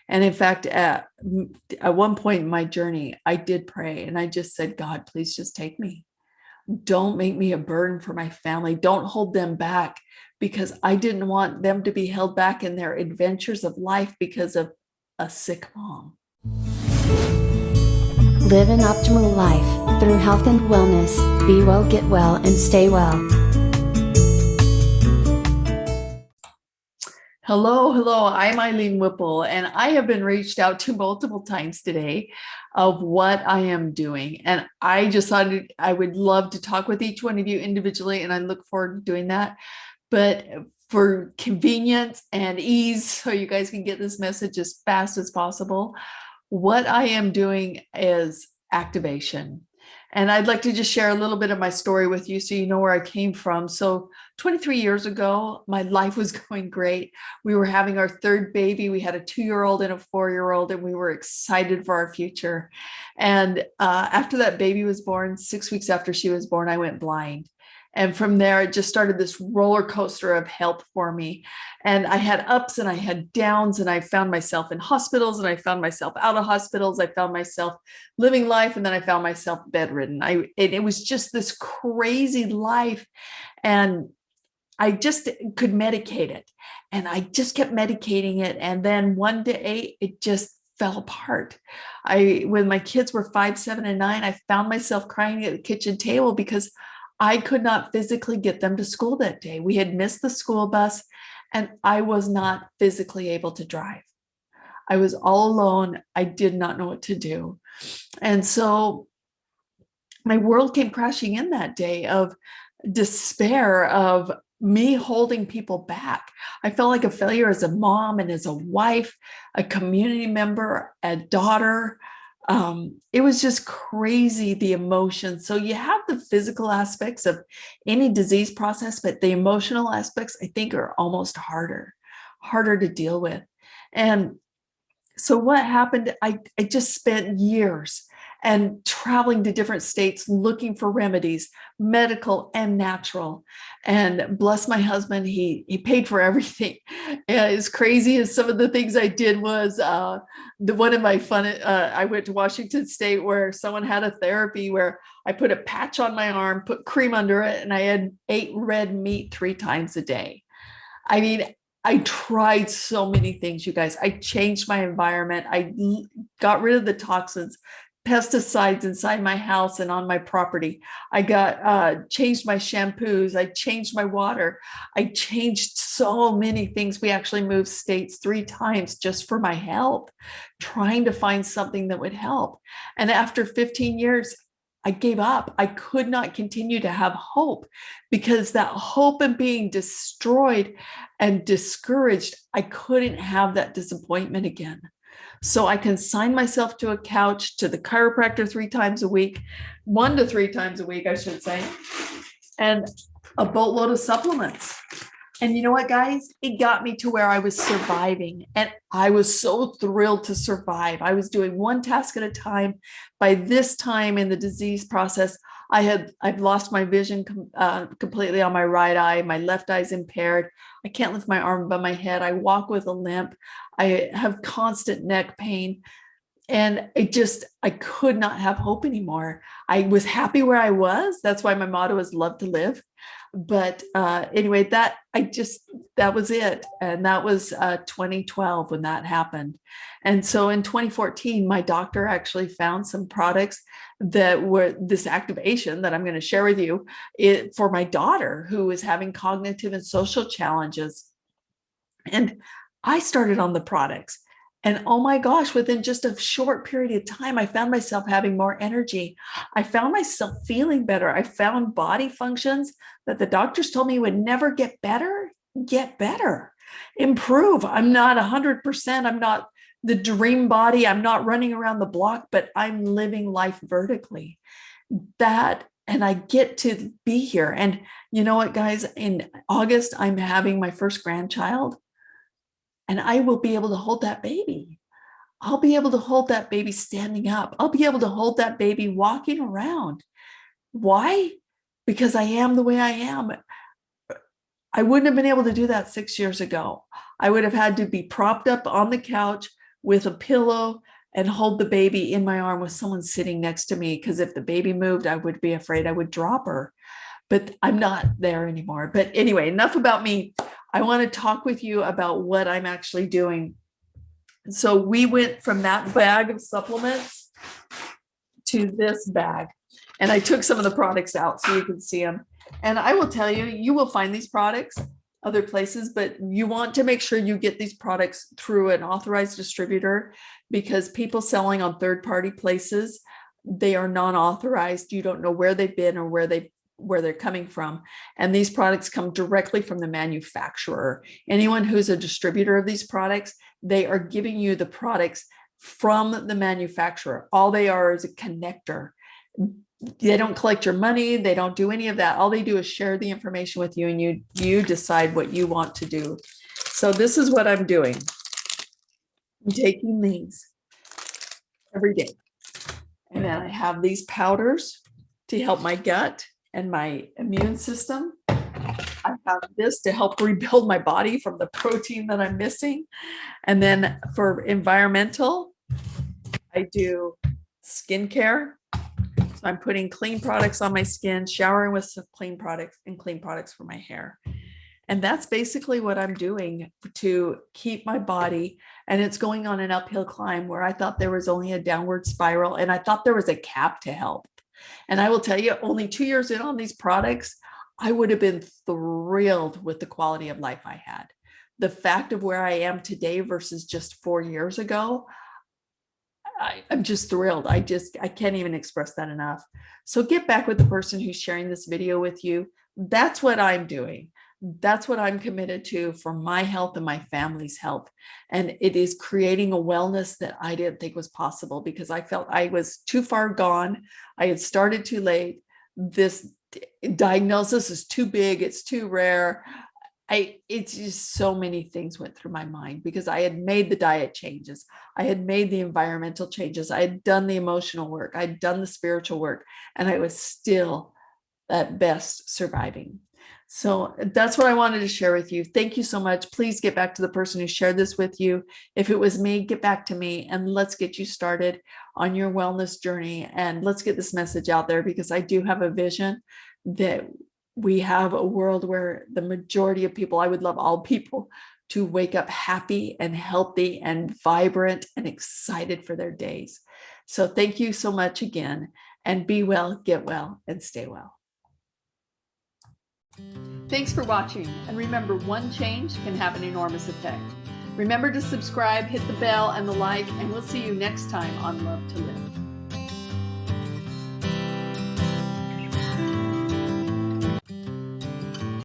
And in fact, at one point in my journey, I did pray and I just said, God, please just take me. Don't make me a burden for my family. Don't hold them back, because I didn't want them to be held back in their adventures of life because of a sick mom. Live an optimal life through health and wellness. Be well, get well, and stay well. Hello. I'm Eileen Whipple, and I have been reached out to multiple times today of what I am doing. And I just thought I would love to talk with each one of you individually, and I look forward to doing that. But for convenience and ease, so you guys can get this message as fast as possible, what I am doing is activation. And I'd like to just share a little bit of my story with you so you know where I came from. So 23 years ago, my life was going great. We were having our third baby. We had a 2-year-old and a 4-year-old, and we were excited for our future. And after that baby was born, 6 weeks after she was born, I went blind. And from there, it just started this roller coaster of health for me. And I had ups and I had downs, and I found myself in hospitals, and I found myself out of hospitals. I found myself living life, and then I found myself bedridden. It was just this crazy life. And I just could medicate it. And I just kept medicating it. And then one day it just fell apart. When my kids were 5, 7, and 9, I found myself crying at the kitchen table because I could not physically get them to school that day. We had missed the school bus, and I was not physically able to drive. I was all alone. I did not know what to do. And so my world came crashing in that day of despair, of me holding people back. I felt like a failure as a mom and as a wife, a community member, a daughter. It was just crazy, the emotions. So you have the physical aspects of any disease process, but the emotional aspects, I think, are almost harder to deal with. And so what happened, I just spent years and traveling to different states looking for remedies, medical and natural. And bless my husband, he paid for everything. And as crazy as some of the things I did was, the one of my fun, I went to Washington State where someone had a therapy where I put a patch on my arm, put cream under it, and I ate red meat 3 times a day. I mean, I tried so many things, you guys. I changed my environment. I got rid of the toxins, pesticides inside my house and on my property. I changed my shampoos. I changed my water. I changed so many things. We actually moved states 3 times just for my health, trying to find something that would help. And after 15 years, I gave up. I could not continue to have hope, because that hope of being destroyed and discouraged, I couldn't have that disappointment again. So I consigned myself to a couch, to the chiropractor 3 times a week, 1 to 3 times a week, I should say, and a boatload of supplements. And you know what, guys? It got me to where I was surviving, and I was so thrilled to survive. I was doing one task at a time. By this time in the disease process, I've lost my vision completely on my right eye. My left eye is impaired. I can't lift my arm above my head. I walk with a limp. I have constant neck pain. And I could not have hope anymore. I was happy where I was. That's why my motto is love to live. But anyway, that was it. And that was 2012 when that happened. And so in 2014, my doctor actually found some products that were this activation that I'm going to share with you for my daughter, who was having cognitive and social challenges. And I started on the products. And oh my gosh, within just a short period of time, I found myself having more energy. I found myself feeling better. I found body functions that the doctors told me would never get better, improve. I'm not 100%. I'm not the dream body. I'm not running around the block, but I'm living life vertically. And I get to be here. And you know what, guys? In August, I'm having my first grandchild. And I will be able to hold that baby. I'll be able to hold that baby standing up. I'll be able to hold that baby walking around. Why? Because I am the way I am. I wouldn't have been able to do that 6 years ago. I would have had to be propped up on the couch with a pillow and hold the baby in my arm with someone sitting next to me, because if the baby moved, I would be afraid I would drop her. But I'm not there anymore. But anyway, enough about me. I want to talk with you about what I'm actually doing. So we went from that bag of supplements to this bag, and I took some of the products out so you can see them. And I will tell you, you will find these products other places, but you want to make sure you get these products through an authorized distributor, because people selling on third-party places, they are non-authorized. You don't know where they've been or where they're coming from. And these products come directly from the manufacturer. Anyone who's a distributor of these products, they are giving you the products from the manufacturer. All they are is a connector. They don't collect your money. They don't do any of that. All they do is share the information with you, and you decide what you want to do. So this is what I'm doing. I'm taking these every day. And then I have these powders to help my gut and my immune system. I have this to help rebuild my body from the protein that I'm missing. And then for environmental, I do skincare. So I'm putting clean products on my skin, showering with some clean products, and clean products for my hair. And that's basically what I'm doing to keep my body. And it's going on an uphill climb where I thought there was only a downward spiral, and I thought there was a cap to health. And I will tell you, only 2 years in on these products, I would have been thrilled with the quality of life I had. The fact of where I am today versus just 4 years ago, I'm just thrilled. I can't even express that enough. So get back with the person who's sharing this video with you. That's what I'm doing. That's what I'm committed to for my health and my family's health. And it is creating a wellness that I didn't think was possible, because I felt I was too far gone. I had started too late. This diagnosis is too big. It's too rare. It's just so many things went through my mind, because I had made the diet changes. I had made the environmental changes. I had done the emotional work. I'd done the spiritual work, and I was still at best surviving. So that's what I wanted to share with you. Thank you so much. Please get back to the person who shared this with you. If it was me, get back to me, and let's get you started on your wellness journey. And let's get this message out there, because I do have a vision that we have a world where the majority of people, I would love all people to wake up happy and healthy and vibrant and excited for their days. So thank you so much again, and be well, get well, and stay well. Thanks for watching, and remember, one change can have an enormous effect. Remember to subscribe, hit the bell and the like, and we'll see you next time on Love to Live.